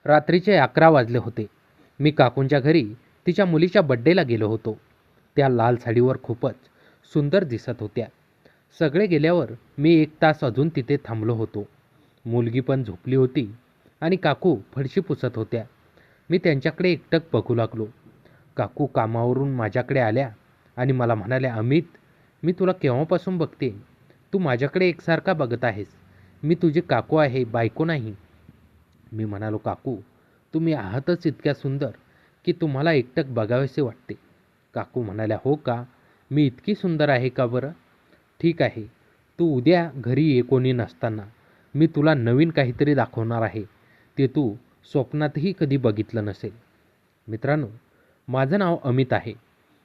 रात्रीचे 11 वाजले होते. मी काकूंच्या घरी तिच्या मुलीच्या बड्डेला गेलो होतो. त्या लाल साडीवर खूपच सुंदर दिसत होत्या. सगळे गेल्यावर मी 1 तास अजून तिथे थांबलो होतो. मुलगी पण झोपली होती आणि काकू फरशी पुसत होत्या. मी त्यांच्याकडे एकटक बघू लागलो. काकू कामावरून माझ्याकडे आल्या आणि मला म्हणाल्या, "अमित, मी तुला केव्हापासून बघते. तू माझ्याकडे एकसारखा बघत आहेस. मी तुझी काकू आहे, बायको नाही." मी म्हणालो, "काकू, तुम्ही आहातच इतक्या सुंदर की तुम्हाला एकटक बघावेसे वाटते." काकू म्हणाल्या, "हो का? मी इतकी सुंदर आहे का बरं? ठीक आहे, तू उद्या घरी ये कोणी नसताना. मी तुला नवीन काहीतरी दाखवणार आहे, ते तू स्वप्नातही कधी बघितलं नसेल." मित्रांनो, माझं नाव अमित आहे.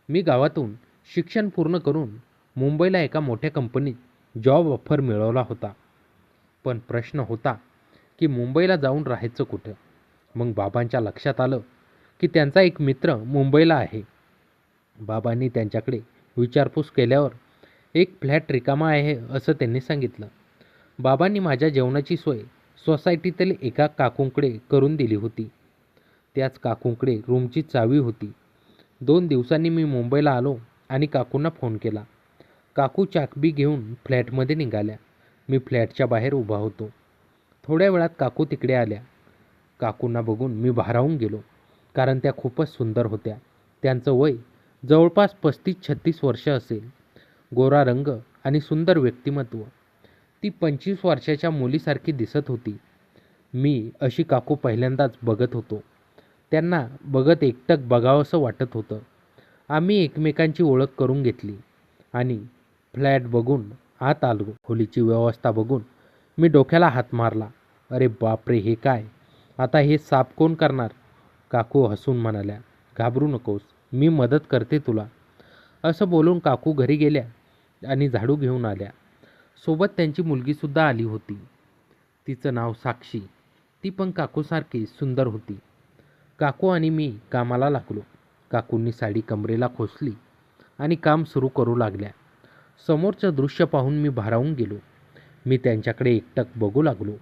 मी गावातून शिक्षण पूर्ण करून मुंबईला एका मोठ्या कंपनीत जॉब ऑफर मिळवला होता. पण प्रश्न होता की मुंबईला जाऊन राहायचं कुठं? मग बाबांच्या लक्षात आलं की त्यांचा एक मित्र मुंबईला आहे. बाबांनी त्यांच्याकडे विचारपूस केल्यावर एक फ्लॅट रिकामा आहे असं त्यांनी सांगितलं. बाबांनी माझ्या जेवणाची सोय सोसायटीतील एका काकूंकडे करून दिली होती. त्याच काकूंकडे रूमची चावी होती. 2 दिवसांनी मी मुंबईला आलो आणि काकूंना फोन केला. काकू चाकबी घेऊन फ्लॅटमध्ये निघाल्या. मी फ्लॅटच्या बाहेर उभा होतो. थोड्या वेळात काकू तिकडे आल्या. काकूंना बघून मी भारावून गेलो, कारण त्या खूपच सुंदर होत्या. त्यांचं वय जवळपास 35-36 वर्ष असेल. गोरा रंग आणि सुंदर व्यक्तिमत्व. ती 25 वर्षाच्या मुलीसारखी दिसत होती. मी अशी काकू पहिल्यांदाच बघत होतो. त्यांना बघत एकटक बघावंसं वाटत होतं. आम्ही एकमेकांची ओळख करून घेतली आणि फ्लॅट बघून आत आलो. खोलीची व्यवस्था बघून मी डोक्याला हात मारला. "अरे बापरे, हे काय? आता हे साफ कोण करणार?" काकू हसून म्हणाल्या, "घाबरू नकोस, मी मदत करते तुला." असं बोलून काकू घरी गेल्या आणि झाडू घेऊन आल्या. सोबत त्यांची मुलगीसुद्धा आली होती. तिचं नाव साक्षी. ती पण काकूसारखी सुंदर होती. काकू आणि मी कामाला लागलो. काकूंनी साडी कमरेला खोचली आणि काम सुरू करू लागल्या. समोरचं दृश्य पाहून मी भारावून गेलो. मी त्यांच्याकडे एकटक बघू लागलो.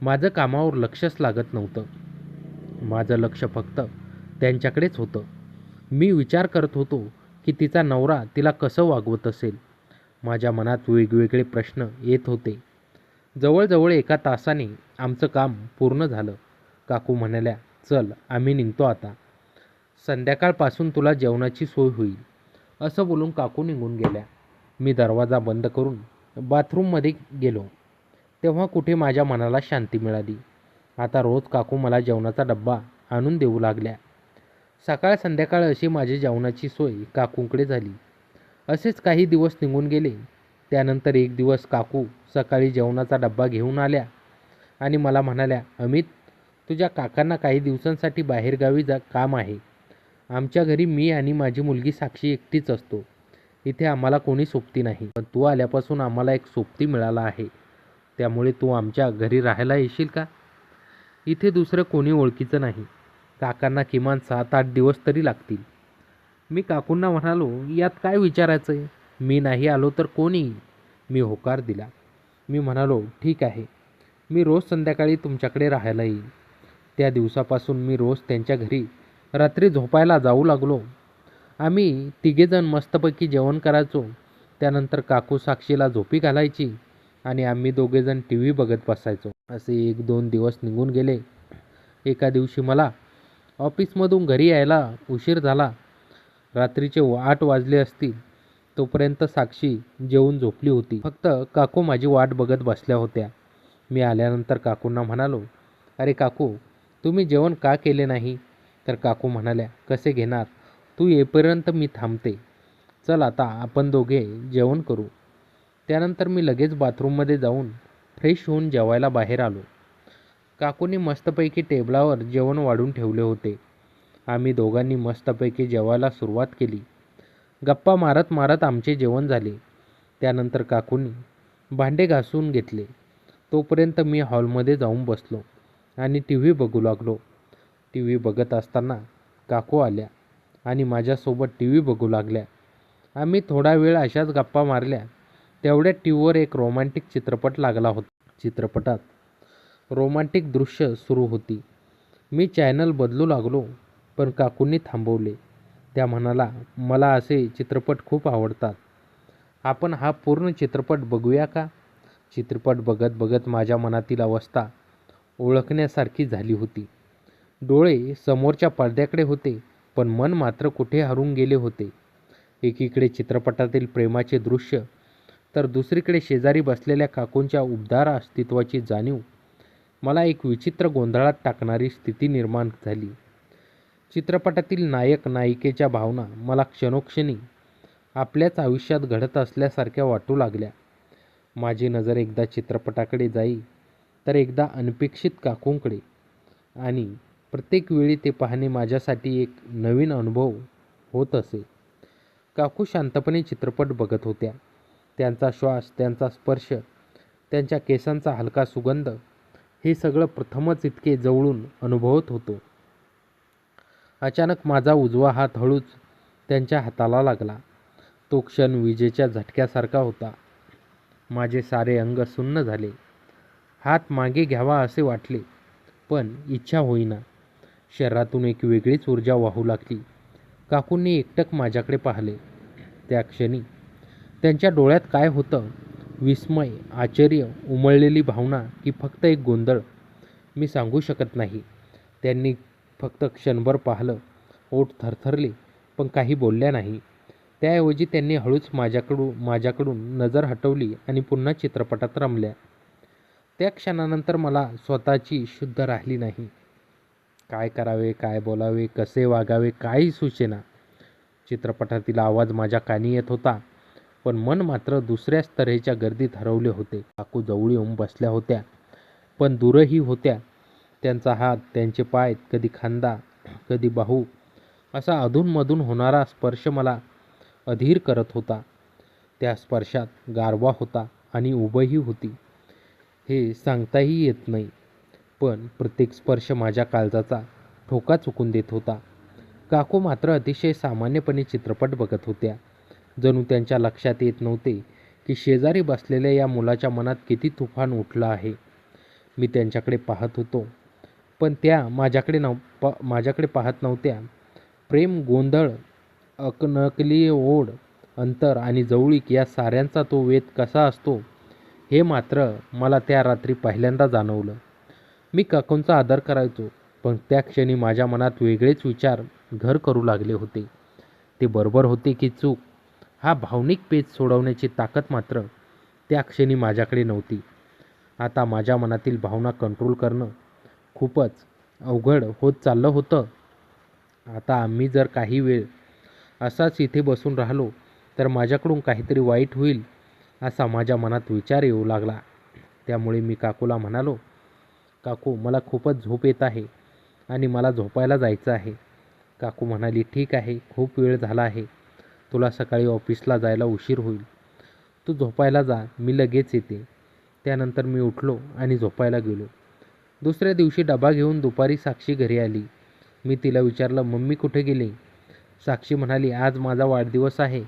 माझं कामावर लक्षच लागत नव्हतं. माझं लक्ष फक्त त्यांच्याकडेच होतं. मी विचार करत होतो की तिचा नवरा तिला कसं वागवत असेल. माझ्या मनात वेगवेगळे प्रश्न येत होते. जवळजवळ 1 तासाने आमचं काम पूर्ण झालं. काकू म्हणाल्या, "चल, आम्ही निघतो आता. संध्याकाळपासून तुला जेवणाची सोय होईल." असं बोलून काकू निघून गेल्या. मी दरवाजा बंद करून बाथरूममध्ये गेलो. तेव्हा कुठे माझ्या मनाला शांती मिळाली. आता रोज काकू मला जेवणाचा डब्बा आणून देऊ लागल्या. सकाळ संध्याकाळ अशी माझी जेवणाची सोय काकूंकडे झाली. असेच काही दिवस निघून गेले. त्यानंतर एक दिवस काकू सकाळी जेवणाचा डब्बा घेऊन आल्या आणि मला म्हणाल्या, "अमित, तुझ्या काकांना काही दिवसांसाठी बाहेरगावी काम आहे. आमच्या घरी मी आणि माझी मुलगी साक्षी एकटीच असतो. इथे आम्हाला कोणी सोबती नाही. पण तू आल्यापासून आम्हाला एक सोबती मिळाला आहे. त्यामुळे तू आमच्या घरी राहायला येशील का? इथे दुसरं कोणी ओळखीचं नाही. काकांना किमान 7-8 दिवस तरी लागतील." मी काकूंना म्हणालो, "यात काय विचारायचं आहे? मी नाही आलो तर कोण येईल?" मी होकार दिला. मी म्हणालो, "ठीक आहे. मी रोज संध्याकाळी तुमच्याकडे राहायला येईल." त्या दिवसापासून मी रोज त्यांच्या घरी रात्री झोपायला जाऊ लागलो. आम्ही तिघेजण मस्तपैकी जेवण करायचो. त्यानंतर काकू साक्षीला झोपी घालायची आणि आम्ही दोघेजण TV बघत बसायचो. असे 1-2 दिवस निघून गेले. एका दिवशी मला ऑफिसमधून घरी यायला उशीर झाला. रात्रीचे 8 वाजले असतील. तोपर्यंत साक्षी जेवून झोपली होती. फक्त काकू माझी वाट बघत बसल्या होत्या. मी आल्यानंतर काकूंना म्हणालो, "अरे काकू, तुम्ही जेवण का केले नाही?" तर काकू म्हणाल्या, "कसे घेणार? तू येईपर्यंत मी थांबते. चल आता आपण दोघे जेवण करू." त्यानंतर मी लगेच बाथरूममध्ये जाऊन फ्रेश होऊन जेवायला बाहेर आलो. काकूंनी मस्तपैकी टेबलावर जेवण वाढून ठेवले होते. आम्ही दोघांनी मस्तपैकी जेवायला सुरुवात केली. गप्पा मारत मारत आमचे जेवण झाले. त्यानंतर काकूंनी भांडे घासून घेतले. तोपर्यंत मी हॉलमध्ये जाऊन बसलो आणि TV बघू लागलो. TV बघत असताना काकू आल्या आणि माझ्यासोबत TV बघू लागल्या. आम्ही थोडा वेळ अशाच गप्पा मारल्या. तेवढ्यात टीव्हीवर एक रोमॅन्टिक चित्रपट लागला होता. चित्रपटात रोमॅन्टिक दृश्य सुरू होती. मी चॅनल बदलू लागलो, पण काकूंनी थांबवले. त्या म्हणाला, मला असे चित्रपट खूप आवडतात. आपण हा पूर्ण चित्रपट बघूया का? चित्रपट बघत बघत माझ्या मनातील अवस्था ओळखण्यासारखी झाली होती. डोळे समोरच्या पडद्याकडे होते, पण मन मात्र कुठे हरून गेले होते. एकीकडे चित्रपटातील प्रेमाचे दृश्य, तर दुसरीकडे शेजारी बसलेल्या काकूंच्या उबदार अस्तित्वाची जाणीव. मला एक विचित्र गोंधळात टाकणारी स्थिती निर्माण झाली. चित्रपटातील नायक नायिकेच्या भावना मला क्षणोक्षणी आपल्याच आयुष्यात घडत असल्यासारख्या वाटू लागल्या. माझी नजर एकदा चित्रपटाकडे जाई, तर एकदा अनपेक्षित काकूंकडे, आणि प्रत्येक वेळी ते पाहणे माझ्यासाठी एक नवीन अनुभव होत असे. काकू शांतपणे चित्रपट बघत होत्या. त्यांचा श्वास, त्यांचा स्पर्श, त्यांच्या केसांचा हलका सुगंध, हे सगळं प्रथमच इतके जवळून अनुभवत होतो. अचानक माझा उजवा हात हळूच त्यांच्या हाताला लागला. तो क्षण विजेच्या झटक्यासारखा होता. माझे सारे अंग सुन्न झाले. हात मागे घ्यावा असे वाटले, पण इच्छा होईना. शरीरातून एक वेगळीच ऊर्जा वाहू लागली. काकूंनी एकटक माझ्याकडे पाहिले. त्या क्षणी त्यांच्या डोळ्यात काय होतं, विस्मय, आश्चर्य, उमळलेली भावना, की फक्त एक गोंधळ, मी सांगू शकत नाही. त्यांनी फक्त क्षणभर पाहिलं. ओठ थरथरले, पण काही बोलल्या नाही. त्याऐवजी त्यांनी हळूच माझ्याकडून नजर हटवली आणि पुन्हा चित्रपटात रमल्या. त्या क्षणानंतर मला स्वतःची शुद्ध राहिली नाही. काय करावे, काय बोलावे, कसे वागावे, काही सुचेना. चित्रपटातील आवाज माझ्या कानी येत होता, पण मन मात्र दुसऱ्याच तऱ्हेच्या गर्दीत हरवले होते. काकू जवळ येऊन बसल्या होत्या, पण दूरही होत्या. त्यांचा हात, त्यांचे पाय, कधी खांदा, कधी बाहू, असा अधूनमधून होणारा स्पर्श मला अधीर करत होता. त्या स्पर्शात गारवा होता आणि उबही होती. हे सांगताही येत नाही, पण प्रत्येक स्पर्श माझ्या काळजाचा ठोका चुकून देत होता. काकू मात्र अतिशय सामान्यपणे चित्रपट बघत होत्या. जणू त्यांच्या लक्षात येत नव्हते की शेजारी बसलेल्या या मुलाच्या मनात किती तुफान उठलं आहे. मी त्यांच्याकडे पाहत होतो, पण त्या माझ्याकडे पाहत नव्हत्या. प्रेम, गोंधळ, अकनकली ओढ, अंतर आणि जवळीक, या साऱ्यांचा तो वेध कसा असतो, हे मात्र मला त्या रात्री पहिल्यांदा जाणवलं. मी काकूंचा आदर करायचो, पण त्या क्षणी माझ्या मनात वेगळेच विचार घर करू लागले होते. ते बरोबर होते की चूक, हा भावनिक पेच सोडवण्याची ताकद मात्र त्या क्षणी माझ्याकडे नव्हती. आता माझ्या मनातील भावना कंट्रोल करणं खूपच अवघड होत चाललं होतं. आता आम्ही जर काही वेळ असाच इथे बसून राहिलो, तर माझ्याकडून काहीतरी वाईट होईल, असा माझ्या मनात विचार येऊ लागला. त्यामुळे मी काकूला म्हणालो, काकू, मला खूपच झोप येत आहे आणि मला झोपायला जायचं आहे. काकू म्हणाली, ठीक आहे, खूप वेळ झाला आहे, तुला सकाळी ऑफिसला जायला उशीर होईल. तू झोपायला जा, मी लगेच येते. त्यानंतर मी उठलो आणि झोपायला गेलो. दुसऱ्या दिवशी डबा घेऊन दुपारी साक्षी घरी आली. मी तिला विचारलं, मम्मी कुठे गेली? साक्षी म्हणाली, आज माझा वाढदिवस आहे,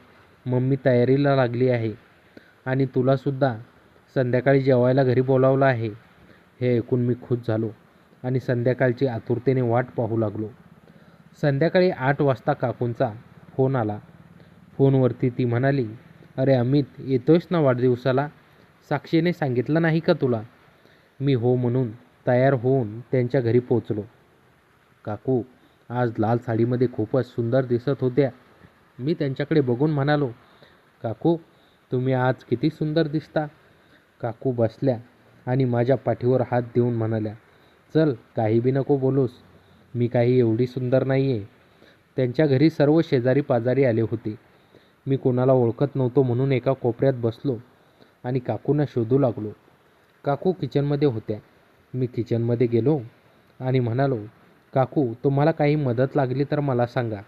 मम्मी तयारीला लागली आहे आणि तुलासुद्धा संध्याकाळी जेवायला घरी बोलावलं आहे. हे ऐकून मी खुश झालो आणि संध्याकाळची आतुरतेने वाट पाहू लागलो. संध्याकाळी 8 वाजता काकूंचा फोन आला. फोनवरती ती म्हणाली, अरे अमित, येतोयस ना वाढदिवसाला? साक्षीने सांगितलं नाही का तुला? मी हो म्हणून तयार होऊन त्यांच्या घरी पोचलो. काकू आज लाल साडीमध्ये खूपच सुंदर दिसत होत्या. मी त्यांच्याकडे बघून म्हणालो, काकू, तुम्ही आज किती सुंदर दिसता. काकू बसल्या आणि माझ्या पाठीवर हात देऊन म्हणाल्या, चल, काही बी नको बोलूस, मी काही एवढी सुंदर नाही आहे. त्यांच्या घरी सर्व शेजारी पाजारी आले होते. मी कोणाला ओळखत नव्हतो म्हणून एका कोपऱ्यात बसलो आणि काकूंना शोधू लागलो. काकू किचनमध्ये होत्या. मी किचनमध्ये गेलो आणि म्हणालो, काकू, तुम्हाला काही मदत लागली तर मला सांगा.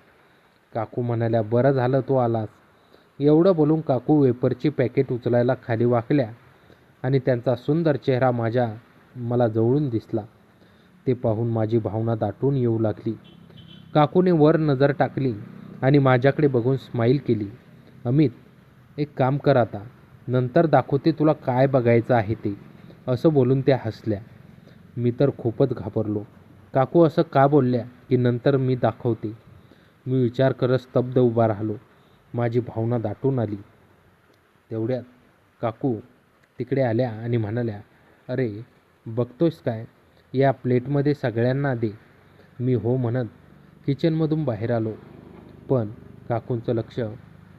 काकू म्हणाल्या, बरं झालं तू आलास. एवढं बोलून काकू वेफरची पॅकेट उचलायला खाली वाकल्या आणि त्यांचा सुंदर चेहरा मला जवळून दिसला. ते पाहून माझी भावना दाटून येऊ लागली. काकूने वर नजर टाकली आणि माझ्याकडे बघून स्माईल केली. अमित, एक काम कर आता, नंतर दाखवते तुला काय बघायचं आहे ते, असं बोलून त्या हसल्या. मी तर खूपच घाबरलो, काकू असं का बोलल्या की नंतर मी दाखवते. मी विचार करत स्तब्ध उभा राहिलो. माझी भावना दाटून आली. तेवढ्यात काकू तिकडे आल्या आणि म्हणाल्या, "अरे बघतोयस काय? या प्लेटमध्ये सगळ्यांना दे." मी हो म्हणत किचनमधून बाहेर आलो. पण काकूंचं लक्ष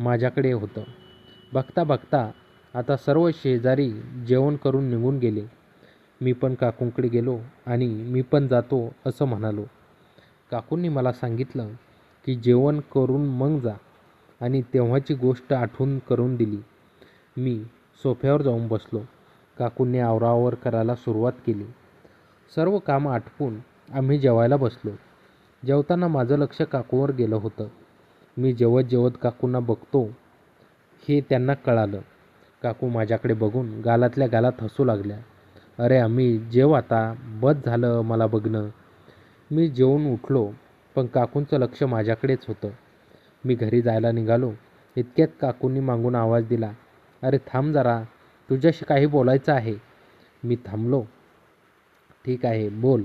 माझ्याकडे होतं. बघता बघता आता सर्व शेजारी जेवण करून निघून गेले. मी पण काकूंकडे गेलो आणि "मी पण जातो" असं म्हणालो. काकूंनी मला सांगितलं की जेवण करून मग जा आणि तेव्हाची गोष्ट आठवण करून दिली. मी सोफ्यावर जाऊन बसलो. काकूंनी आवराआवर करायला सुरुवात केली. सर्व कामं आटपून आम्ही जेवायला बसलो. जेवताना माझं लक्ष काकूंवर गेलं होतं. मी जेवत जेवत काकूंना बघतो हे त्यांना कळालं. काकू माझ्याकडे बघून गालातल्या गालात हसू लागल्या. "अरे अमित, जेव आता. बस झालं मला बघणं." मी जेवून उठलो, पण काकूंचं लक्ष माझ्याकडेच होतं. मी घरी जायला निघालो. इतक्यात काकूंनी मागून आवाज दिला, "अरे थांब जरा, तुझ्याशी काही बोलायचं आहे." मी थांबलो. "ठीक आहे, बोल."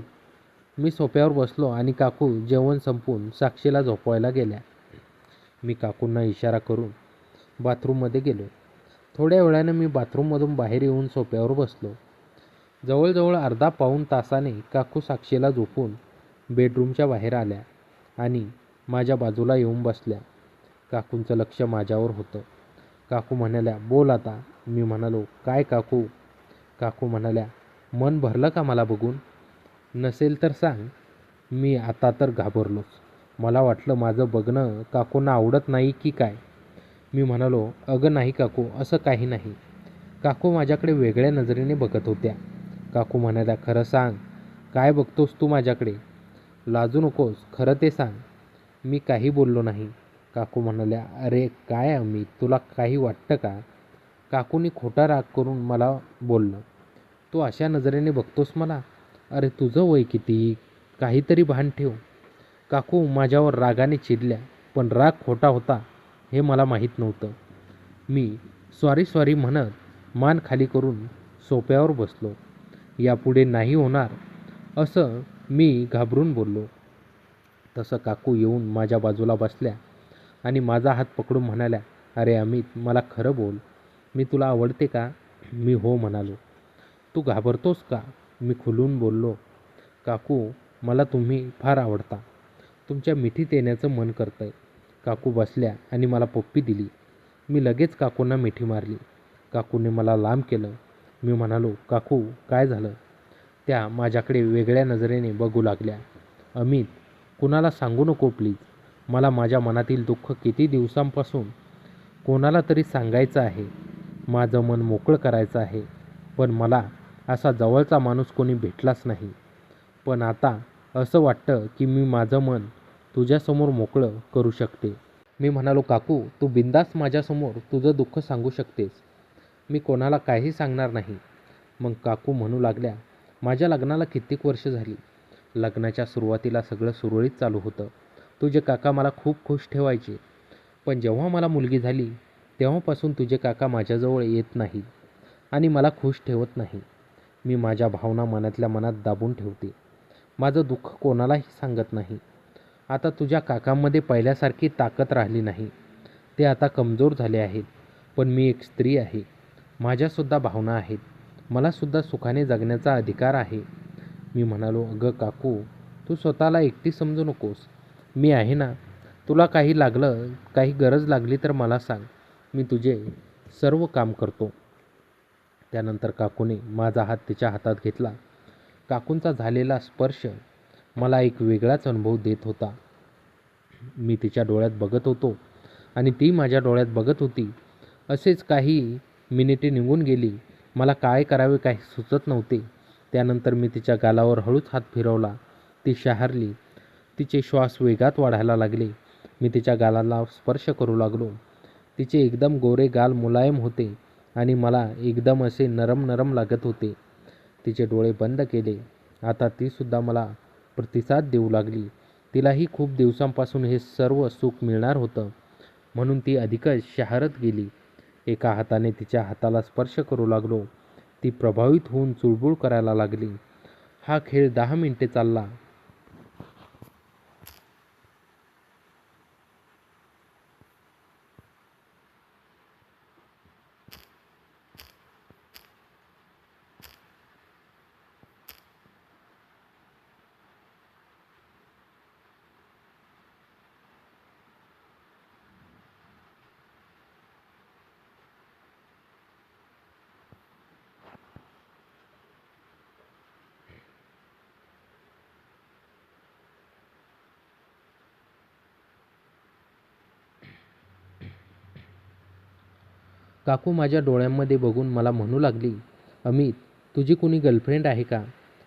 मी सोफ्यावर बसलो आणि काकू जेवण संपवून साक्षीला झोपवायला गेल्या. मी काकूंना इशारा करून बाथरूममध्ये गेलो. थोड्या वेळाने मी बाथरूममधून बाहेर येऊन सोफ्यावर बसलो. जवळजवळ अर्धा पाऊण तासाने काकू साक्षीला झोपून बेडरूमच्या बाहेर आल्या आणि माझ्या बाजूला येऊन बसल्या. काकूंचं लक्ष माझ्यावर होतं. काकू म्हणाल्या, "बोल आता." मी म्हणालो, "काय काकू?" काकू म्हणाल्या, "मन भरलं का मला बघून? नसेल तर सांग." मी आता तर घाबरलोच. मला वाटलं माझं बघणं काकूंना आवडत नाही की काय. मी म्हणालो, "अगं नाही काकू, असं काही नाही." काकू माझ्याकडे वेगळ्या नजरेने बघत होत्या. काकू म्हणाल्या, "खरं सांग, काय बघतोस तू माझ्याकडे? लाजू नकोस, खरं ते सांग." मी काही बोललो नाही. काकू म्हणाल्या, "अरे काय अमित, तुला काही वाटतं का?" काकूंनी खोटा राग करून मला बोललं, "तू अशा नजरेने बघतोस मला? अरे तुझं वय किती? काहीतरी भान ठेव." काकू माझ्यावर रागाने चिडल्या, पण राग खोटा होता हे मला माहीत नव्हतं. मी सॉरी सॉरी म्हणत मान खाली करून सोफ्यावर बसलो. "यापुढे नाही होणार," असं मी घाबरून बोललो. तसं काकू येऊन माझ्या बाजूला बसल्या आणि माझा हात पकडून म्हणाल्या, "अरे अमित, मला खरं बोल. मी तुला आवडते का?" मी हो म्हणालो. "तू घाबरतोस का?" मी खुलून बोललो. "काकू, मला तुम्ही फार आवडता. तुमच्या मिठीत येण्याचं मन करतंय." काकू बसल्या आणि मला पप्पी दिली. मी लगेच काकूंना मिठी मारली. काकूने मला लांब केलं. मी म्हणालो, "काकू, काय झालं?" त्या माझ्याकडे वेगळ्या नजरेने बघू लागल्या. "अमित, कुणाला सांगू नको प्लीज. मला माझ्या मनातील दुःख किती दिवसांपासून कोणाला तरी सांगायचं आहे. माझं मन मोकळं करायचं आहे. पण मला असा जवळचा माणूस कोणी भेटलाच नाही. पण आता असं वाटतं की मी माझं मन तुझ्यासमोर मोकळं करू शकते." मी म्हणालो, "काकू, तू बिनधास्त माझ्यासमोर तुझं दुःख सांगू शकतेस. मी कोणाला काही सांगणार नाही." मग काकू म्हणू लागल्या, "माझ्या लग्नाला कित्येक वर्ष झाली. लग्नाच्या सुरुवातीला सगळं सुरळीत चालू होतं. तुझे काका मला खूप खुश ठेवायचे. पण जेव्हा मला मुलगी झाली तेव्हापासून तुझे काका माझ्याजवळ येत नाहीत आणि मला खुश ठेवत नाही. मी माझ्या भावना मनातल्या मनात दाबून ठेवते. माझं दुःख कोणालाही सांगत नाही. आता तुझ्या काकांमध्ये पहिल्यासारखी ताकद राहिली नाही. ते आता कमजोर झाले आहेत. पण मी एक स्त्री आहे. माझ्यासुद्धा भावना आहेत. मलासुद्धा सुखाने जगण्याचा अधिकार आहे." मी म्हणालो, "अगं काकू, तू स्वतःला एकटी समजू नकोस. मी आहे ना. तुला काही लागलं, काही गरज लागली तर मला सांग. मी तुझे सर्व काम करतो." त्यानंतर काकूने माझा हात तिच्या हातात घेतला. काकूंचा झालेला स्पर्श मला एक वेगळाच अनुभव देत होता. मी तिच्या डोळ्यात बघत होतो आणि ती माझ्या डोळ्यात बघत होती. असेच काही मिनिटे निघून गेली. मला काय करावे काही सुचत नव्हते. त्यानंतर मी तिच्या गालावर हळूच हात फिरवला. ती शहारली. तिचे श्वास वेगात वाढायला लागले. मी तिच्या गालाला स्पर्श करू लागलो. तिचे एकदम गोरे गाल मुलायम होते आणि मला एकदम असे नरम नरम लागत होते. तिचे डोळे बंद केले. आता तीसुद्धा मला प्रतिसाद देऊ लागली. तिलाही खूप दिवसांपासून हे सर्व सुख मिळणार होतं, म्हणून ती अधिकच शहारत गेली. एका हाताने तिच्या हाताला स्पर्श करू लागलो. ती प्रभावित होऊन चुळबुळ करायला लागली. हा खेळ 10 मिनिटे चालला. काकू माझ्या डोळ्यांमध्ये बघून मला म्हणू लागली, अमित, तुझी कुणी गर्लफ्रेंड आहे का?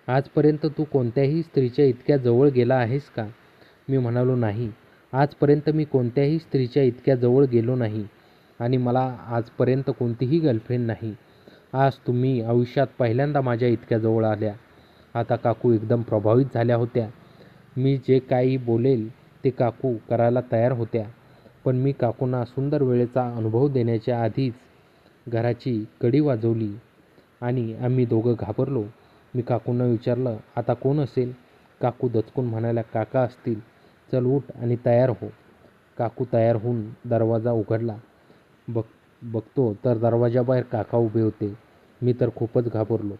आजपर्यंत तू कोणत्याही स्त्रीच्या इतक्या जवळ गेला आहेस का? मी म्हणालो, नाही. आजपर्यंत मी कोणत्याही स्त्रीच्या इतक्या जवळ गेलो नाही आणि मला आजपर्यंत कोणतीही गर्लफ्रेंड नाही. आज तुम्ही आयुष्यात पहिल्यांदा माझ्या इतक्या जवळ आल्या. आता काकू एकदम प्रभावित झाल्या होत्या. मी जे काही बोलेल ते काकू करायला तयार होत्या. पण मी काकूंना सुंदर वेळेचा अनुभव देण्याच्या आधीच घराची कडी वाजवली आणि आम्ही दोघं घाबरलो. मी काकूंना विचारलं, आता कोण असेल? काकू दचकून म्हणाल्या, काका असतील. चल उठ आणि तयार हो. काकू तयार होऊन दरवाजा उघडला. बघतो तर दरवाजाबाहेर काका उभे होते. मी तर खूपच घाबरलो.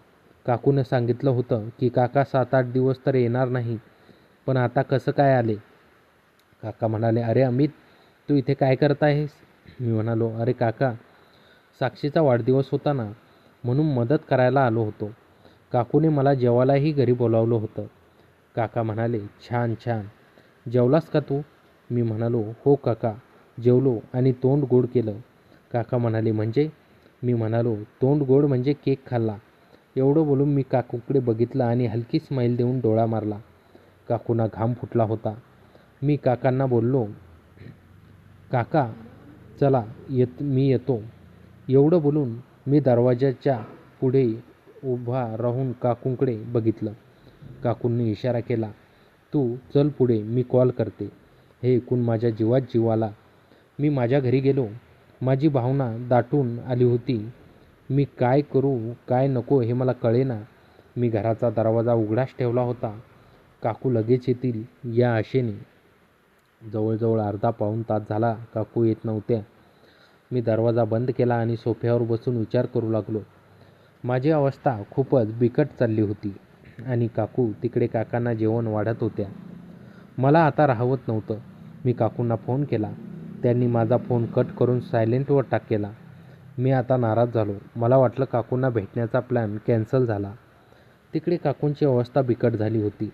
काकूने सांगितलं होतं की काका 7-8 दिवस तर येणार नाही, पण आता कसं काय आले? काका म्हणाले, अरे अमित, तू इथे काय करत आहेस? मी म्हणालो, अरे काका, साक्षीचा वाढदिवस होता ना, म्हणून मदत करायला आलो होतो. काकूने मला जेवायलाही घरी बोलावलं होतं. काका म्हणाले, छान छान. जेवलास का तू? मी म्हणालो, हो काका, जेवलो आणि तोंड गोड केलं. काका म्हणाले, म्हणजे? मी म्हणालो, तोंड गोड म्हणजे केक खाल्ला. एवढं बोलून मी काकूकडे बघितलं आणि हलकी स्माईल देऊन डोळा मारला. काकूंना घाम फुटला होता. मी काकांना बोललो, काका चला मी येतो. एवढं बोलून मी दरवाजाच्या पुढे उभा राहून काकूंकडे बघितलं. काकूंनी इशारा केला, तू चल पुढे, मी कॉल करते. हे ऐकून माझ्या जीवात जीव आला. मी माझ्या घरी गेलो. माझी भावना दाटून आली होती. मी काय करू काय नको हे मला कळेना. मी घराचा दरवाजा उघडाच ठेवला होता. काकू लगेच येतील या आशेने. जवळजवळ अर्धा पाऊण तास झाला काकू येत नव्हत्या. मी दरवाजा बंद केला आणि सोफ्यावर बसून विचार करू लागलो. माझी अवस्था खूपच बिकट चालली होती आणि काकू तिकडे काकांना जेवण वाढत होत्या. मला आता राहवत नव्हतं. मी काकूंना फोन केला. त्यांनी माझा फोन कट करून सायलेंटवर केला. मी आता नाराज झालो. मला वाटलं काकूंना भेटण्याचा प्लॅन कॅन्सल झाला. तिकडे काकूंची अवस्था बिकट झाली होती.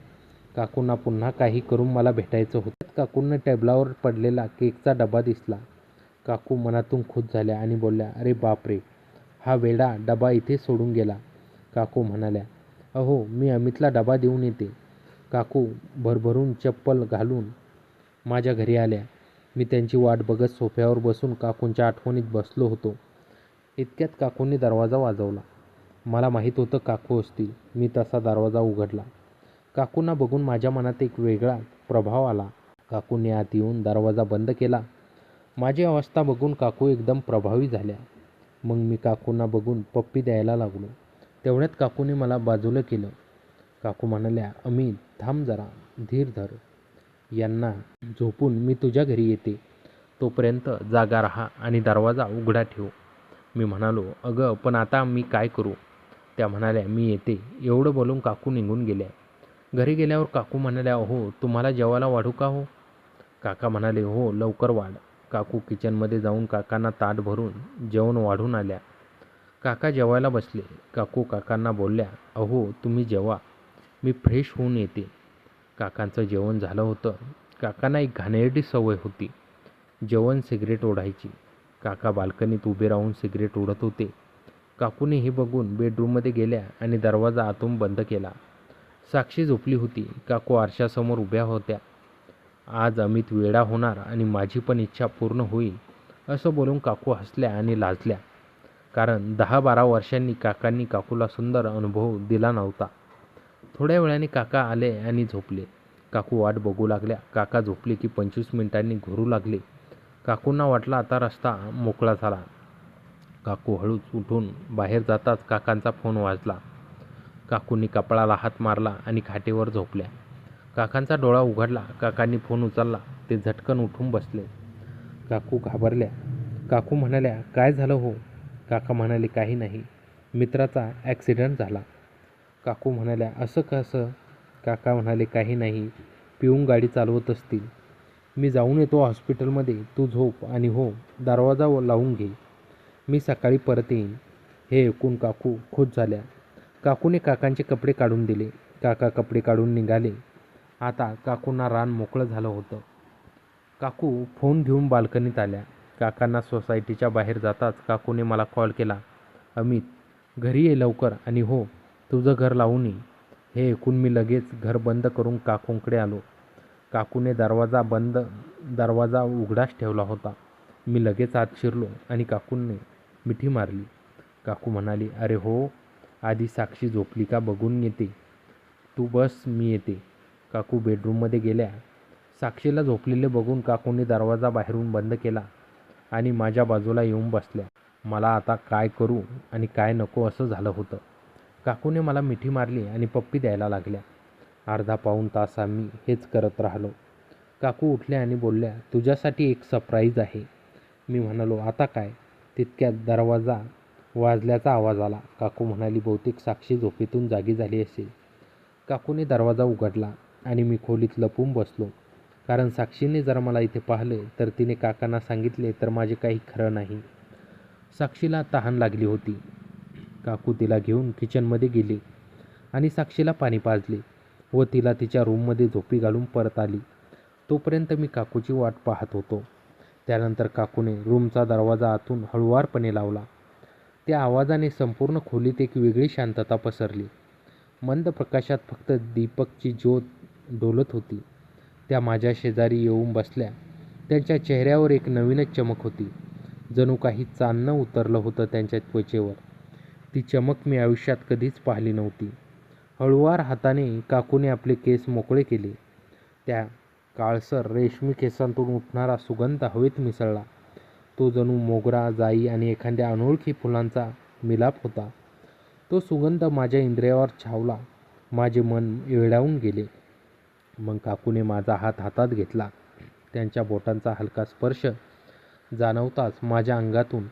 काकूंना पुन्हा काही करून मला भेटायचं होतं. काकूंना टेबलावर पडलेला केकचा डबा दिसला. काकू मनातून खुश झाल्या आणि बोलल्या, अरे बापरे, हा वेडा डबा इथे सोडून गेला. काकू म्हणाल्या, अहो मी अमितला डबा देऊन येते. काकू भरभरून चप्पल घालून माझ्या घरी आल्या. मी त्यांची वाट बघत सोफ्यावर बसून काकूंच्या आठवणीत बसलो होतो. इतक्यात काकूंनी दरवाजा वाजवला. मला माहीत होतं काकू असतील. मी तसा दरवाजा उघडला. काकूंना बघून माझ्या मनात एक वेगळा प्रभाव आला. काकूंनी आत येऊन दरवाजा बंद केला. माझी अवस्था बघून काकू एकदम प्रभावी झाल्या. मग मी काकूंना बघून पप्पी द्यायला लागलो. तेवढ्यात काकूने मला बाजूला केलं. काकू म्हणाल्या, अमित थांब जरा, धीर धर. यांना झोपून मी तुझ्या घरी येते. तोपर्यंत जागा राहा आणि दरवाजा उघडा ठेव. मी म्हणालो, अगं पण आता मी काय करू? त्या म्हणाल्या, मी येते. एवढं बोलून काकू निघून गेल्या. घरी गेल्यावर काकू म्हणाल्या, हो तुम्हाला जेवायला वाढू का हो? काका म्हणाले, हो लवकर वाढ. काकू किचनमध्ये जाऊन काकांना ताट भरून जेवण वाढून आल्या. काका जेवायला बसले. काकू काकांना बोलल्या, अहो तुम्ही जेवा, मी फ्रेश होऊन येते. काकांचं जेवण झालं होतं. काकांना एक घाणेरडी सवय होती, जेवण सिगरेट ओढायची. काका बाल्कनीत उभे राहून सिगरेट ओढत होते. काकूने हे बघून बेडरूममध्ये गेल्या आणि दरवाजा आतून बंद केला. साक्षी झोपली होती. काकू आरशासमोर उभ्या होत्या. आज अमित वेडा होणार आणि माझी पण इच्छा पूर्ण होईल असं बोलून काकू हसल्या आणि लाजल्या. कारण 10-12 वर्षांनी काकांनी काकूला सुंदर अनुभव दिला नव्हता. थोड्या वेळाने काका आले आणि झोपले. काकू वाट बघू लागल्या. काका झोपले की 25 मिनिटांनी घोरू लागले. काकूंना वाटलं आता रस्ता मोकळा झाला. काकू हळूच उठून बाहेर जाताच काकांचा फोन वाजला. काकूंनी कपाळाला हात मारला आणि खाटेवर झोपल्या. काकांचा डोळा उघडला. काकांनी फोन उचलला. ते झटकन उठून बसले. काकू घाबरल्या. काकू म्हणाल्या, काय झालं हो? काका म्हणाले, काही नाही, मित्राचा ॲक्सिडेंट झाला. काकू म्हणाल्या, असं कसं? काका म्हणाले, काही नाही, पिऊन गाडी चालवत असतील. मी जाऊन येतो हॉस्पिटलमध्ये, तू झोप आणि हो दरवाजा लावून घे, मी सकाळी परत येईन. हे ऐकून काकू खुश झाल्या. काकूने काकांचे कपडे काढून दिले. काका कपडे काढून निघाले. आता काकूंना रान मोकळं झालं होतं. काकू फोन घेऊन बाल्कनीत आल्या. काकांना सोसायटीच्या बाहेर जाताच काकूने मला कॉल केला. अमित, घरी ये लवकर आणि हो, तुझं घर लावून ये. हे ऐकून मी लगेच घर बंद करून काकूंकडे आलो. काकूने दरवाजा उघडाच ठेवला होता. मी लगेच आत शिरलो आणि काकूंनी मिठी मारली. काकू म्हणाली, अरे हो, आधी साक्षी झोपली का बघून येते. तू बस, मी येते. काकू बेडरूममध्ये गेल्या. साक्षीला झोपलेले बघून काकूंनी दरवाजा बाहेरून बंद केला आणि माझ्या बाजूला येऊन बसल्या. मला आता काय करू आणि काय नको असं झालं होतं. काकूने मला मिठी मारली आणि पप्पी द्यायला लागल्या. अर्धा पाऊण तास आम्ही हेच करत राहिलो. काकू उठल्या आणि बोलल्या, तुझ्यासाठी एक सरप्राईज आहे. मी म्हणालो, आता काय? तितक्यात दरवाजा वाजल्याचा आवाज आला. काकू म्हणाली, बहुतेक साक्षी झोपेतून जागी झाली असेल. काकूने दरवाजा उघडला आणि मी खोलीत लपून बसलो. कारण साक्षीने जर मला इथे पाहिले तर तिने काकांना सांगितले तर माझे काही खरं नाही. साक्षीला तहान लागली होती. काकू तिला घेऊन किचनमध्ये गेली आणि साक्षीला पाणी पाजले व तिला तिच्या रूममध्ये झोपी घालून परत आली. तोपर्यंत मी काकूची वाट पाहत होतो. त्यानंतर काकूने रूमचा दरवाजा आतून हळुवारपणे लावला. त्या आवाजाने संपूर्ण खोलीत एक वेगळी शांतता पसरली. मंद प्रकाशात फक्त दीपकची ज्योत डोलत होती. त्या माझ्या शेजारी येऊन बसल्या. त्यांच्या चेहऱ्यावर एक नवीनच चमक होती. जणू काही चांदणं उतरलं होतं त्यांच्या त्वचेवर. ती चमक मी आयुष्यात कधीच पाहिली नव्हती. हळुवार हाताने काकूने आपले केस मोकळे केले. त्या काळसर रेशमी केसांतून उठणारा सुगंध हवेत मिसळला. तो जणू मोगरा, जाई आणि एखाद्या अनोळखी फुलांचा मिलाप होता. तो सुगंध माझ्या इंद्रियावर छावला. माझे मन वेडावून गेले. मग काकूने माझा हात हातात घेतला. त्यांच्या बोटांचा हलका स्पर्श जाणवताच माझ्या अंगातून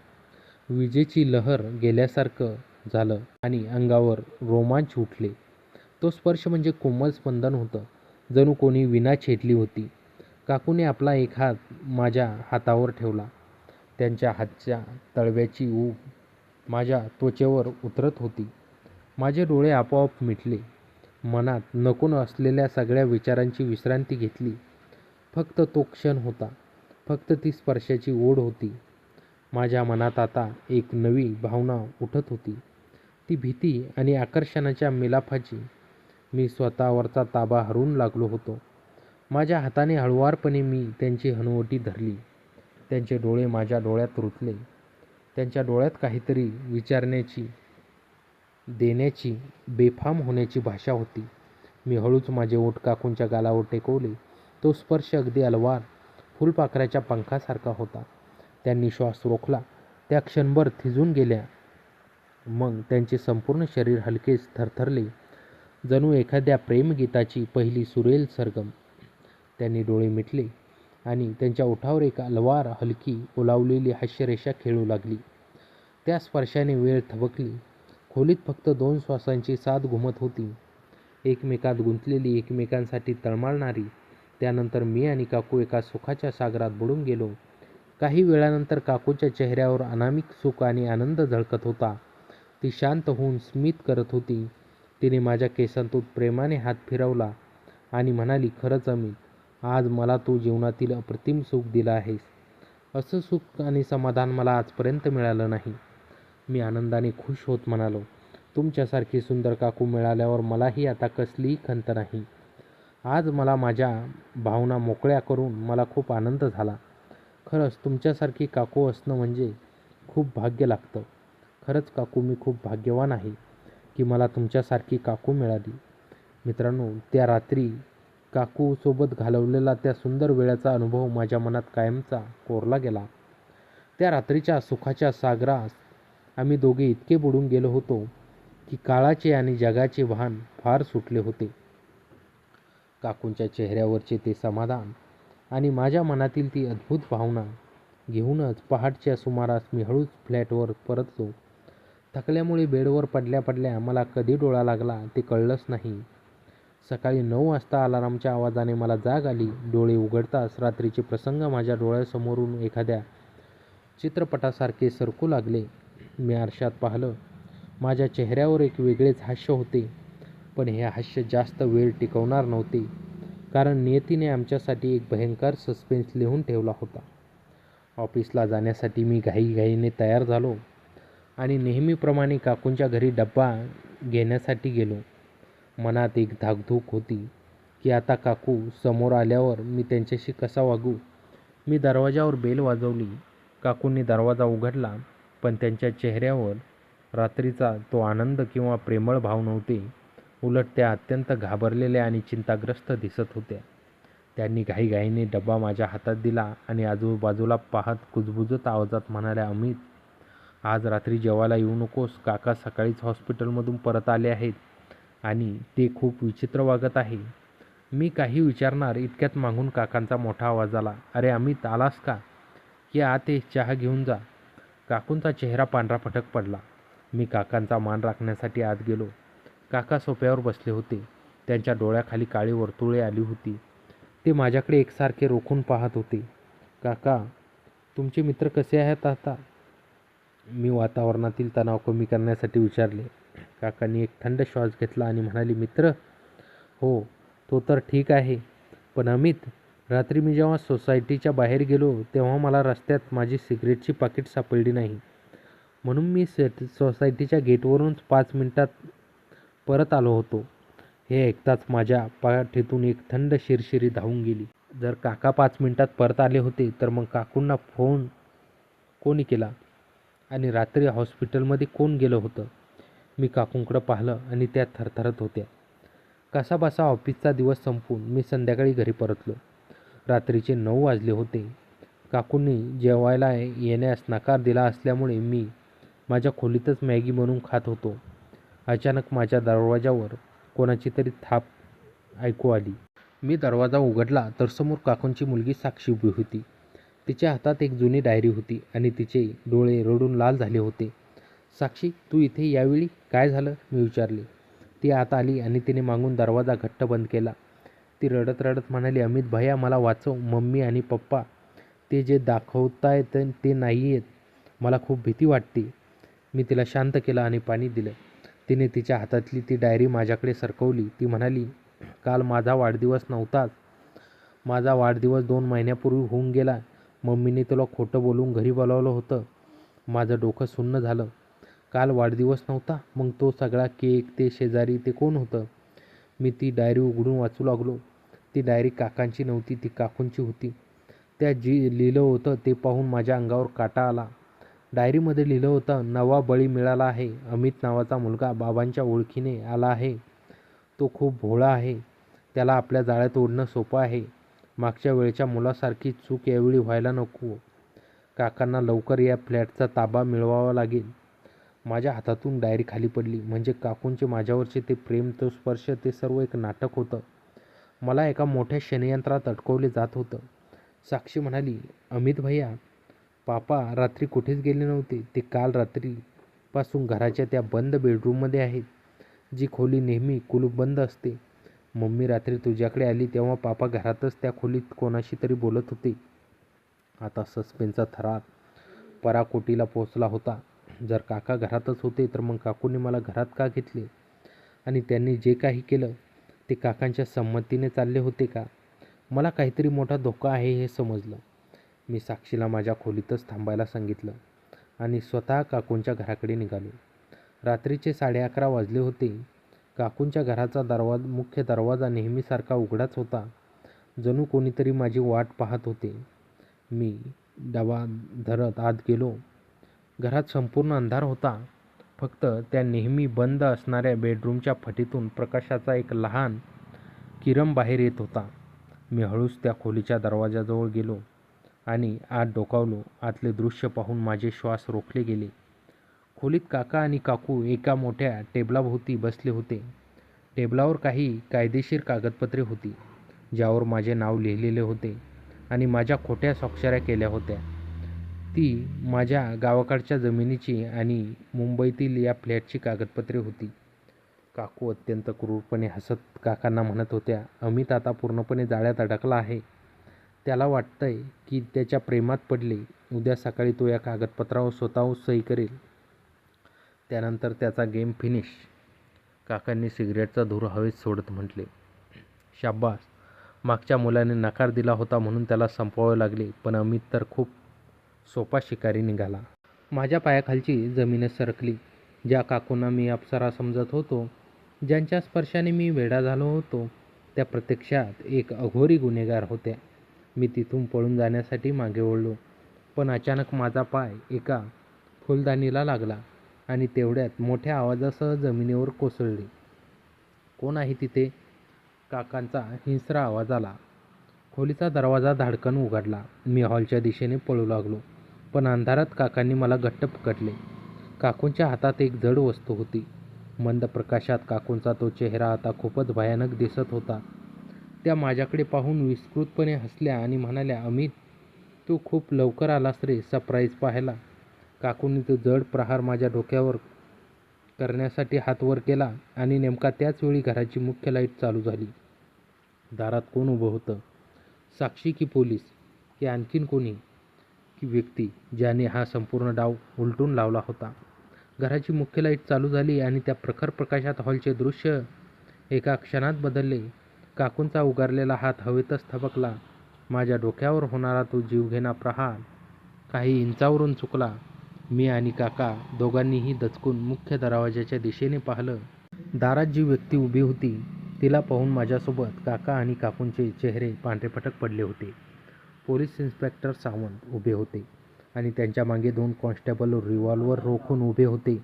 विजेची लहर गेल्यासारखं झालं आणि अंगावर रोमांच उठले. तो स्पर्श म्हणजे कोमल स्पंदन होतं, जणू कोणी वीणा छेडली होती. काकूने आपला एक हात माझ्या हातावर ठेवला. त्यांच्या हातच्या तळव्याची ऊब माझ्या त्वचेवर उतरत होती. माझे डोळे आपोआप मिटले. मनात नको असलेल्या सगळ्या विचारांची विश्रांती घेतली. फक्त तो क्षण होता. फक्त ती स्पर्शाची ओढ होती. माझ्या मनात आता एक नवी भावना उठत होती. ती भीती आणि आकर्षणाच्या मिलाफाची. मी स्वतःवरचा ताबा हरवून लागलो होतो. माझ्या हाताने हळुवारपणे मी त्यांची हनुवटी धरली. त्यांचे डोळे माझ्या डोळ्यात रुतले. त्यांच्या डोळ्यात काहीतरी विचारण्याची, देण्याची, बेफाम होण्याची भाषा होती. मी हळूच माझे ओठ काकूंच्या गालावर टेकवले. तो स्पर्श अगदी अलवार फुलपाखराच्या पंखासारखा होता. त्यांनी श्वास रोखला. त्या क्षणभर थिजून गेल्या. मग त्यांचे संपूर्ण शरीर हलकेच थरथरले, जणू एखाद्या प्रेमगीताची पहिली सुरेल सरगम. त्यांनी डोळे मिटले आणि त्यांच्या ओठावर एक अलवार, हलकी, ओलावलेली हास्यरेषा खेळू लागली. त्या स्पर्शाने वेळ थबकली. खोलीत फक्त 2 श्वासांची साथ घुमत होती, एकमेकात गुंतलेली, एकमेकांसाठी तळमळणारी. त्यानंतर मी आणि काकू एका सुखाच्या सागरात बुडून गेलो. काही वेळानंतर काकूच्या चेहऱ्यावर अनामिक सुख आणि आनंद झळकत होता. ती शांत होऊन स्मित करत होती. तिने माझ्या केसांतून प्रेमाने हात फिरवला आणि म्हणाली, खरंच अमित, आज मला तू जीवनातील अप्रतिम सुख दिलं आहेस. असं सुख आणि समाधान मला आजपर्यंत मिळालं नाही. मी आनंदाने खुश होत म्हणालो, तुमच्यासारखी सुंदर काकू मिळाल्यावर मलाही आता कसलीही खंत नाही. आज मला माझ्या भावना मोकळ्या करून मला खूप आनंद झाला. खरंच तुमच्यासारखी काकू असणं म्हणजे खूप भाग्य लागतं. खरंच काकू, मी खूप भाग्यवान आहे की मला तुमच्यासारखी काकू मिळाली. मित्रांनो, त्या रात्री काकूसोबत घालवलेला त्या सुंदर वेळाचा अनुभव माझ्या मनात कायमचा कोरला गेला. त्या रात्रीच्या सुखाच्या सागरात आम्ही दोघे इतके बुडून गेलो होतो की काळाचे आणि जगाचे भान फार सुटले होते. काकूंच्या चेहऱ्यावरचे ते समाधान आणि माझ्या मनातील ती अद्भुत भावना घेऊनच पहाटच्या सुमारास मी हळूच फ्लॅटवर परतलो. थकल्यामुळे बेडवर पडल्या पडल्या मला कधी डोळा लागला ते कळलंच नाही. सकाळी 9 वाजता अलार्मच्या आवाजाने मला जाग आली. डोळे उघडताच रात्रीचे प्रसंग माझ्या डोळ्यासमोरून एखाद्या चित्रपटासारखे सरकू लागले. मी आरशात पाहिलं. माझ्या चेहऱ्यावर एक वेगळेच हास्य होते. पण हे हास्य जास्त वेळ टिकवणार नव्हते, कारण नियतीने आमच्यासाठी एक भयंकर सस्पेन्स लिहून ठेवला होता. ऑफिसला जाण्यासाठी मी घाईघाईने तयार झालो आणि नेहमीप्रमाणे काकूंच्या घरी डब्बा घेण्यासाठी गेलो. मनात एक धाकधूक होती की आता काकू समोर आल्यावर मी त्यांच्याशी कसा वागू. मी दरवाजावर बेल वाजवली. काकूंनी दरवाजा उघडला, पण त्यांच्या चेहऱ्यावर रात्रीचा तो आनंद किंवा प्रेमळ भाव नव्हते. उलट त्या अत्यंत घाबरलेल्या आणि चिंताग्रस्त दिसत होत्या. त्यांनी घाईघाईने डब्बा माझ्या हातात दिला आणि आजूबाजूला पाहत कुजबुजत आवाजात म्हणाल्या, अमित, आज रात्री जेवायला येऊ नकोस. काका सकाळीच हॉस्पिटलमधून परत आले आहेत आणि ते खूप विचित्र वागत आहे. मी काही विचारणार इतक्यात मागून काकांचा मोठा आवाज आला, अरे अमित, आलास का? ये आत ये, चहा घेऊन जा. काकूंचा चेहरा पांढरा फटक पडला. मी काकांचा मान राखण्यासाठी आत गेलो. काका सोफ्यावर बसले होते. त्यांच्या डोळ्याखाली काळी वर्तुळे आली होती. ते माझ्याकडे एकसारखे रोखून पाहत होते. काका, तुमचे मित्र कसे आहेत आता? मी वातावरणातील तणाव कमी करण्यासाठी विचारले. काकांनी एक थंड श्वास घेतला आणि म्हणाले, मित्र? हो, तो तर ठीक आहे. पण अमित, रात्री मी जेव्हा सोसायटीच्या बाहेर गेलो तेव्हा मला रस्त्यात माझी सिगरेटची पाकिट सापडली नाही. म्हणून मी सोसायटीच्या गेटवरून 5 मिनिटात परत आलो होतो. हे ऐकताच माझ्या पाठीतून एक थंड शिरशिरी धावून गेली. जर काका 5 मिनिटात परत आले होते तर मग काकूंना फोन कोणी केला आणि रात्री हॉस्पिटलमध्ये कोण गेलं होतं? मी काकूंकडं पाहिलं आणि त्या थरथरत होत्या. कसाबसा ऑफिसचा दिवस संपवून मी संध्याकाळी घरी परतलो. रात्रीचे 9 वाजले होते. काकूंनी जेवायला येण्यास नकार दिला असल्यामुळे मी माझ्या खोलीतच मॅगी बनवून खात होतो. अचानक माझ्या दरवाजावर कोणाची तरी थाप ऐकू आली. मी दरवाजा उघडला तर समोर काकूंची मुलगी साक्षी उभी होती. तिच्या हातात एक जुनी डायरी होती आणि तिचे डोळे रडून लाल झाले होते. साक्षी, तू इथे यावेळी काय झालं? मी विचारले. ती आत आली आणि तिने मागून दरवाजा घट्ट बंद केला. ती रडत रडत म्हणाली, अमित भैया, मला वाचव. मम्मी आणि पप्पा ते जे दाखवतायत ते नाही आहेत. मला खूप भीती वाटते. मी तिला शांत केलं आणि पाणी दिलं. तिने तिच्या हातातली ती डायरी माझ्याकडे सरकवली. ती म्हणाली, काल माझा वाढदिवस नव्हताच. माझा वाढदिवस 2 महिन्यापूर्वी होऊन गेला. मम्मीने तुला खोटं बोलून घरी बोलावलं होतं. माझं डोकं सुन्न झालं. काल वाढदिवस नव्हता, मग तो सगळा केक, ते शेजारी, ते कोण होतं? मी ती डायरी उघडून वाचू लागलो. ती डायरी काकांची नव्हती, ती काकूंची होती. त्यात जी लिहिलं होतं ते पाहून माझ्या अंगावर काटा आला. डायरीमध्ये लिहिलं होतं, नवा बळी मिळाला आहे. अमित नावाचा मुलगा बाबांच्या ओळखीने आला आहे. तो खूप भोळा आहे. त्याला आपल्या जाळ्यात ओढणं सोपं आहे. मागच्या वेळच्या मुलासारखी चूक यावेळी व्हायला नको. काकांना लवकर या फ्लॅटचा ताबा मिळवावा लागेल. माझ्या हातातून डायरी खाली पडली. म्हणजे काकूंचे माझ्यावरचे ते प्रेम, तो स्पर्श, ते सर्व एक नाटक होतं. मला एका मोठ्या षडयंत्रात अडकवले जात होतं. साक्षी म्हणाली, अमित भैया, पापा रात्री कुठेच गेले नव्हते. ते काल रात्रीपासून घराच्या त्या बंद बेडरूममध्ये आहेत, जी खोली नेहमी कुलूपबंद असते. मम्मी रात्री तुझ्याकडे आली तेव्हा पापा घरातच त्या खोलीत कोणाशी तरी बोलत होते. आता सस्पेन्सचा थरार पराकोटीला पोहोचला होता. जर काका घरातच होते तर मग काकूंनी मला घरात का घेतले? आणि त्यांनी जे काही केलं ते काकांच्या संमतीने चालले होते का? मला काहीतरी मोठा धोका आहे हे समजलं. मी साक्षीला माझ्या खोलीतच थांबायला सांगितलं आणि स्वतः काकूंच्या घराकडे निघालो. रात्रीचे 11:30 वाजले होते. काकूंच्या घराचा मुख्य दरवाजा नेहमीसारखा उघडाच होता. जणू कोणीतरी माझी वाट पाहत होते. मी डबा धरत आत गेलो. घरात संपूर्ण अंधार होता. फक्त त्या नेहमी बंद असणाऱ्या बेडरूमच्या फटीतून प्रकाशाचा एक लहान किरण बाहेर येत होता. मी हळूच त्या खोलीच्या दरवाजाजवळ गेलो आणि आत डोकावलो. आतले दृश्य पाहून माझे श्वास रोखले गेले. खोलीत काका आणि काकू एका मोठ्या टेबलाभोवती बसले होते. टेबलावर काही कायदेशीर कागदपत्रे होती, ज्यावर माझे नाव लिहिलेले होते आणि माझ्या खोट्या स्वाक्षऱ्या केल्या होत्या. ती माझ्या गावाकडच्या जमिनीची आणि मुंबईतील या फ्लॅटची कागदपत्रे होती. काकू अत्यंत क्रूरपणे हसत काकांना म्हणत होत्या, अमित आता पूर्णपणे जाळ्यात अडकला आहे. त्याला वाटतंय की त्याच्या प्रेमात पडले. उद्या सकाळी तो या कागदपत्रावर स्वतःहून सही करेल. त्यानंतर त्याचा गेम फिनिश. काकांनी सिगरेटचा धूर हवेत सोडत म्हटले, शाब्बास. मागच्या मुलाने नकार दिला होता म्हणून त्याला संपवावे लागले. पण अमित तर खूप सोपा शिकारी निघाला. माझ्या पायाखालची जमीनच सरकली. ज्या काकूंना मी अप्सरा समजत होतो, ज्यांच्या स्पर्शाने मी वेडा झालो होतो, त्या प्रत्यक्षात एक अघोरी गुन्हेगार होत्या. मी तिथून पळून जाण्यासाठी मागे वळलो, पण अचानक माझा पाय एका फुलदाणीला लागला आणि तेवढ्यात मोठ्या आवाजासह जमिनीवर कोसळले. "कोण आहे तिथे?" काकांचा हिंस्त्र आवाज आला. खोलीचा दरवाजा धाडकन उघडला. मी हॉलच्या दिशेने पळू लागलो, पण अंधारात काकांनी मला घट्ट पकडले. काकूंच्या हातात एक जड वस्तू होती. मंद प्रकाशात काकूंचा तो चेहरा आता खूपच भयानक दिसत होता. त्या माझ्याकडे पाहून विस्कृतपणे हसल्या आणि म्हणाल्या, "अमित, तू खूप लवकर आलास रे सरप्राईज पाहायला." काकूंनी तो जड प्रहार माझ्या डोक्यावर करण्यासाठी हात वर केला आणि नेमका त्याच वेळी घराची मुख्य लाईट चालू झाली. दारात कोण उभं होतं? साक्षी की पोलीस की आणखीन कोणी व्यक्ती ज्याने हा संपूर्ण डाव उलटून लावला होता? घराची मुख्य लाईट चालू झाली आणि त्या प्रखर प्रकाशात हॉलचे दृश्य एका क्षणात बदलले. काकूंचा उगारलेला हात हवेतच थबकला. माझ्या डोक्यावर होणारा तो जीवघेणा प्रहार काही इंचावरून चुकला. मी आणि काका दोघांनीही दचकून मुख्य दरवाजाच्या दिशेने पाहिलं. दारात जी व्यक्ती उभी होती तिला पाहून माझ्यासोबत काका आणि काकूंचे चेहरे पांढरेफटक पडले होते. पोलीस इन्स्पेक्टर सावंत उभे होते आणि त्यांच्या मागे 2 कॉन्स्टेबल रिव्हॉल्वर रोखून उभे होते.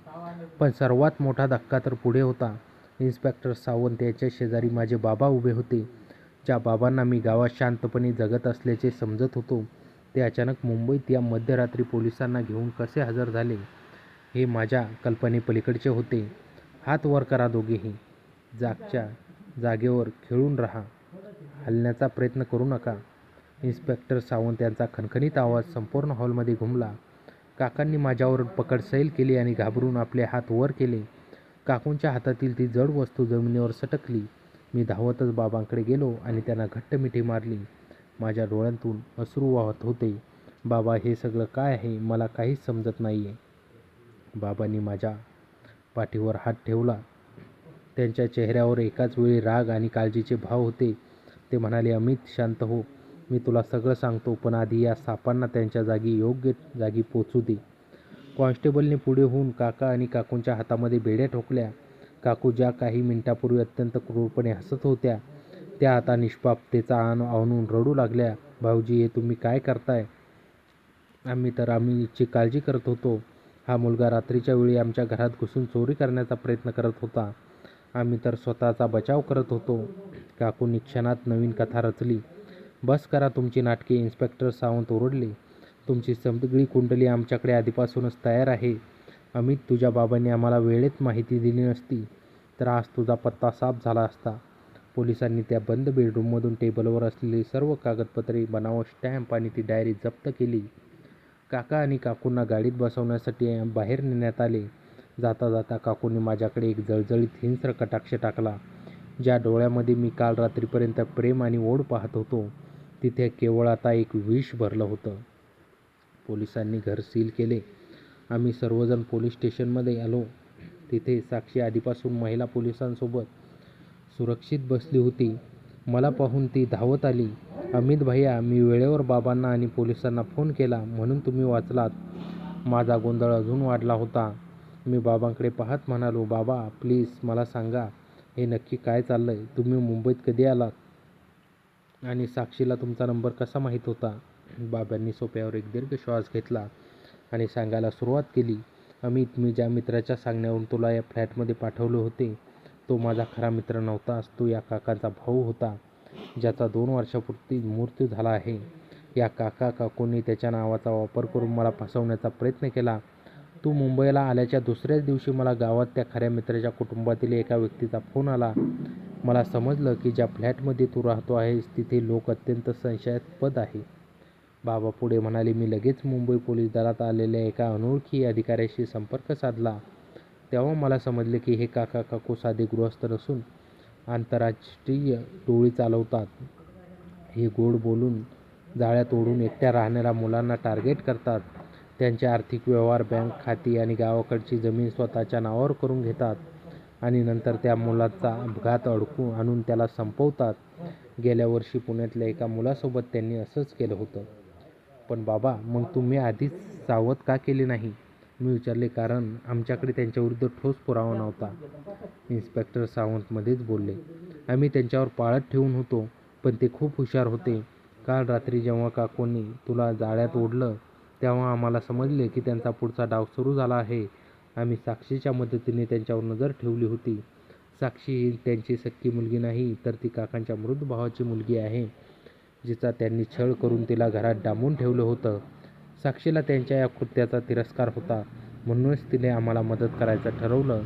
पण सर्वात मोठा धक्का तर पुढे होता. इन्स्पेक्टर सावंत यांच्या शेजारी माझे बाबा उभे होते. ज्या बाबांना मी गावात शांतपणे जगत असल्याचे समजत होतो, ते अचानक मुंबईत या मध्यरात्री पोलिसांना घेऊन कसे हजर झाले हे माझ्या कल्पनेपलीकडचे होते. "हात वर करा दोघेही. जागच्या जागेवर खिळून राहा. हलण्याचा प्रयत्न करू नका." इन्स्पेक्टर सावंत यांचा खणखणीत आवाज संपूर्ण हॉलमध्ये घुमला. काकांनी माझ्यावर पकड सैल केली आणि घाबरून आपले हात वर केले. काकूंच्या हातातील ती जड वस्तू जमिनीवर सटकली. मी धावतच बाबांकडे गेलो आणि त्यांना घट्ट मिठी मारली. माझ्या डोळ्यांतून अश्रू वाहत होते. "बाबा, हे सगळं काय आहे? मला काहीच समजत नाहीये." बाबांनी माझ्या पाठीवर हात ठेवला. त्यांच्या चेहऱ्यावर एकाच वेळी राग आणि काळजीचे भाव होते. ते म्हणाले, "अमित, शांत हो. मी तुला सगळं सांगतो, पण आधी या सापांना त्यांच्या जागी योग्य जागी पोचू दे." कॉन्स्टेबलने पुढे होऊन काका आणि काकूंच्या हातामध्ये बेड्या ठोकल्या. काकू ज्या काही मिनिटांपूर्वी अत्यंत क्रूरपणे हसत होत्या, त्या आता निष्पापतेचा आणून रडू लागल्या. "भाऊजी, हे तुम्ही काय करताय? आम्हीची काळजी करत होतो. हा मुलगा रात्रीच्या वेळी आमच्या घरात घुसून चोरी करण्याचा प्रयत्न करत होता. आम्ही तर स्वतःचा बचाव करत होतो." काकूंनी क्षणात नवीन कथा रचली. "बस करा तुमची नाटके," इन्स्पेक्टर सावंत ओरडले. "तुमची सगळी कुंडली आमच्याकडे आधीपासूनच तयार आहे. अमित, तुझ्या बाबांनी आम्हाला वेळेत माहिती दिली नसती तर आज तुझा पत्ता साफ झाला असता." पोलिसांनी त्या बंद बेडरूममधून टेबलवर असलेली सर्व कागदपत्रे, बनावट स्टॅम्प आणि ती डायरी जप्त केली. काका आणि काकूंना गाडीत बसवण्यासाठी बाहेर नेण्यात आले. जाता जाता काकूंनी माझ्याकडे एक जळजळीत हिंस्त्र कटाक्ष टाकला. ज्या डोळ्यामध्ये मी काल रात्रीपर्यंत प्रेम आणि ओढ पाहत होतो, तिथे केवळ आता एक विष भरलं होतं. पोलिसांनी घर सील केले. आम्ही सर्वजण पोलीस स्टेशनमध्ये आलो. तिथे साक्षी आधीपासून महिला पोलिसांसोबत सुरक्षित बसली होती. मला पाहून ती धावत आली. "अमित भैया, मी वेळेवर बाबांना आणि पोलिसांना फोन केला म्हणून तुम्ही वाचलात." माझा गोंधळ अजून वाढला होता. मी बाबांकडे पाहत म्हणालो, "बाबा, प्लीज मला सांगा, हे नक्की काय चाललंय? तुम्ही मुंबईत कधी आलात? आणि साक्षीला तुमचा नंबर कसा माहीत होता?" बाबांनी सोफ्यावर एक दीर्घ श्वास घेतला आणि सांगायला सुरुवात केली, "अमित, मी ज्या मित्राच्या सांगण्यावरून तुला या फ्लॅटमध्ये पाठवले होते, तो माझा खरा मित्र नव्हताच. तो या काकांचा भाऊ होता, ज्याचा 2 वर्षांपूर्वी मृत्यू झाला आहे. या काकूंनी त्याच्या नावाचा वापर करून मला फसवण्याचा प्रयत्न केला. तू मुंबईला आल्याच्या दुसऱ्याच दिवशी मला गावात त्या खऱ्या मित्राच्या कुटुंबातील एका व्यक्तीचा फोन आला. मला समजलं की ज्या फ्लॅटमध्ये तू राहतो आहेस तिथे लोक अत्यंत संशयास्पद आहे." बाबा पुढे म्हणाले, "मी लगेच मुंबई पोलीस दलात आलेल्या एका अनोळखी अधिकाऱ्याशी संपर्क साधला. तेव्हा मला समजले की हे काका-काकू साधे गृहस्थ नसून आंतरराष्ट्रीय टोळी चालवतात. हे गोड बोलून, जाळ्यात ओढून एकट्या राहणाऱ्या मुलांना टार्गेट करतात. त्यांचे आर्थिक व्यवहार, बँक खाती आणि गावाकडची जमीन स्वतःच्या नावावर करून घेतात आणि नंतर त्या मुलाचा अपघात आणून त्याला संपवतात. गेल्या वर्षी पुण्यातल्या एका मुलासोबत त्यांनी असंच केलं होतं." पण बाबा, मग तुम्ही आधीच सावध का केले नाही? मी विचारले. कारण आमच्याकडे त्यांच्याविरुद्ध ठोस पुरावा नव्हता. इन्स्पेक्टर सावंत मध्येच बोलले. आम्ही त्यांच्यावर पाळत ठेवून होतो, पण ते खूप हुशार होते. काल रात्री जेव्हा काकूंनी तुला जाळ्यात ओढलं, तेव्हा आम्हाला समजले की त्यांचा पुढचा डाव सुरू झाला आहे. आम्ही साक्षीच्या मदतीने त्यांच्यावर नजर ठेवली होती. साक्षी ही त्यांची सख्खी मुलगी नाही, तर ती काकांच्या मृत भावाची मुलगी आहे, जिचा त्यांनी छळ करून तिला घरात डांबून ठेवलं होतं. साक्षीला त्यांच्या या कृत्याचा तिरस्कार होता, म्हणूनच तिने आम्हाला मदत करायचं ठरवलं.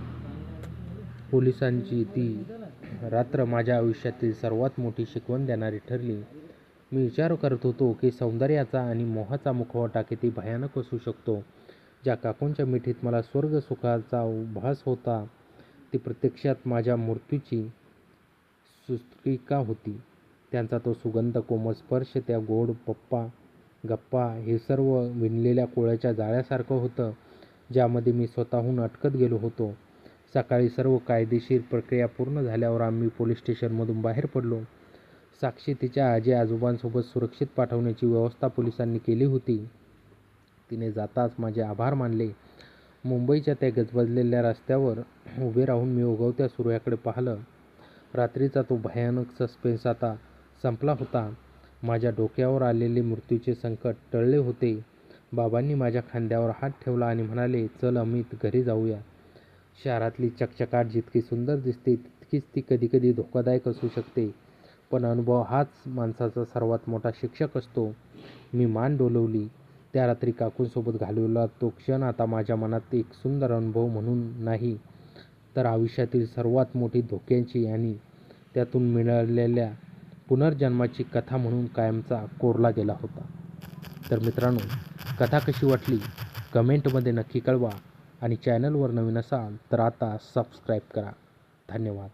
पोलिसांची ती रात्र माझ्या आयुष्यातील सर्वात मोठी शिकवण देणारी ठरली. मी विचार करत होतो की सौंदर्याचा आणि मोहाचा मुखवटा किती भयानक असू शकतो. ज्या काकूंच्या मिठीत मला स्वर्ग सुखाचा भास होता, ती प्रत्यक्षात माझ्या मृत्यूची सुस्तिका होती. त्यांचा तो सुगंध, कोमल स्पर्श, त्या गोड गप्पा, हे सर्व विणलेल्या कोळ्याच्या जाळ्यासारखं होतं, ज्यामध्ये मी स्वतःहून अटकत गेलो होतो. सकाळी सर्व कायदेशीर प्रक्रिया पूर्ण झाल्यावर आम्ही पोलीस स्टेशनमधून बाहेर पडलो. साक्षी तिच्या आजी आजोबांसोबत सुरक्षित पाठवण्याची व्यवस्था पोलिसांनी केली होती. तिने जाताच माझे आभार मानले. मुंबईच्या त्या गजबजलेल्या रस्त्यावर उभे राहून मी उगवत्या सूर्याकडे पाहिलं. रात्रीचा तो भयानक सस्पेन्स आता संपला होता. माझ्या डोक्यावर आलेले मृत्यूचे संकट टळले होते. बाबांनी माझ्या खांद्यावर हात ठेवला आणि म्हणाले, चल अमित, घरी जाऊया. शहरातली चकचकाट जितकी सुंदर दिसते, तितकीच ती कधीकधी धोकादायक असू शकते. पण अनुभव हाच माणसाचा सर्वात मोठा शिक्षक असतो. मी मान डोलवली. त्या रात्री काकूंसोबत घालवलेला तो क्षण आता माझ्या मनात एक सुंदर अनुभव म्हणून नाही, तर आयुष्यातील सर्वात मोठी धोक्यांची आणि त्यातून मिळालेल्या पुनर्जन्माची कथा म्हणून कायमचा कोरला गेला होता. तर मित्रांनो, कथा कशी वाटली कमेंटमध्ये नक्की कळवा आणि चॅनलवर नवीन असाल तर आता सबस्क्राईब करा. धन्यवाद.